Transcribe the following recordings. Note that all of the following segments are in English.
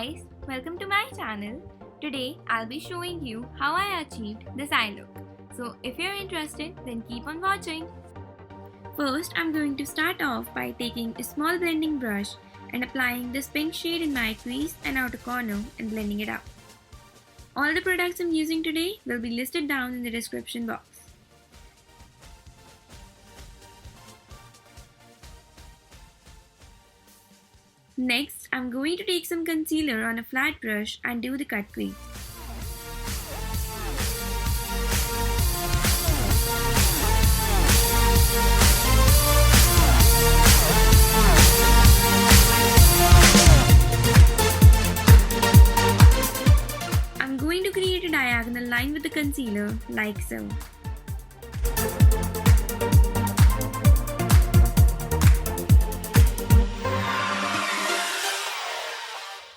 guys, welcome to my channel. Today I'll be showing you how I achieved this eye look. So if you're interested, then keep on watching. First, I'm going to start off by taking a small blending brush and applying this pink shade in my crease and outer corner and blending it out. All the products I'm using today will be listed down in the description box. Next, I'm going to take some concealer on a flat brush and do the cut crease. I'm going to create a diagonal line with the concealer like so.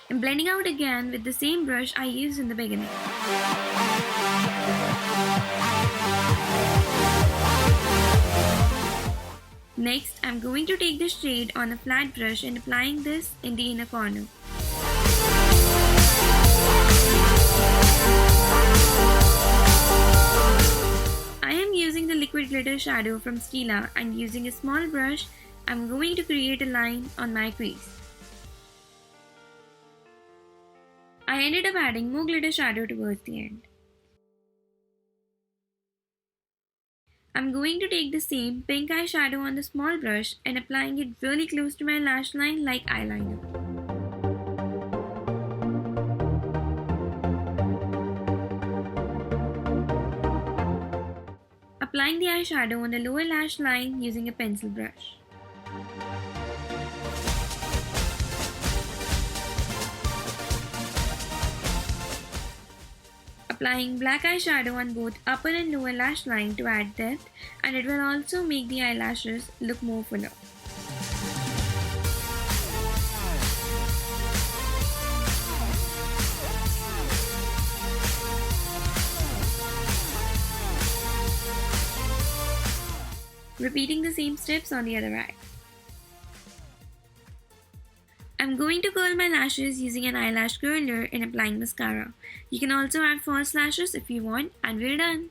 I'm blending out again with the same brush I used in the beginning. Next, I'm going to take the shade on a flat brush and applying this in the inner corner. I am using the liquid glitter shadow from Stila and using a small brush, I'm going to create a line on my crease. I ended up adding more glitter shadow towards the end. I'm going to take the same pink eyeshadow on the small brush and applying it really close to my lash line like eyeliner. Applying the eyeshadow on the lower lash line using a pencil brush. Applying black eyeshadow on both upper and lower lash line to add depth, and it will also make the eyelashes look more fuller. Repeating the same steps on the other eye. I'm going to curl my lashes using an eyelash curler and applying mascara. You can also add false lashes if you want, and we're done.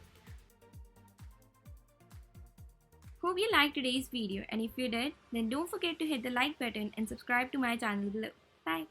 Hope you liked today's video, and if you did, then don't forget to hit the like button and subscribe to my channel below. Bye.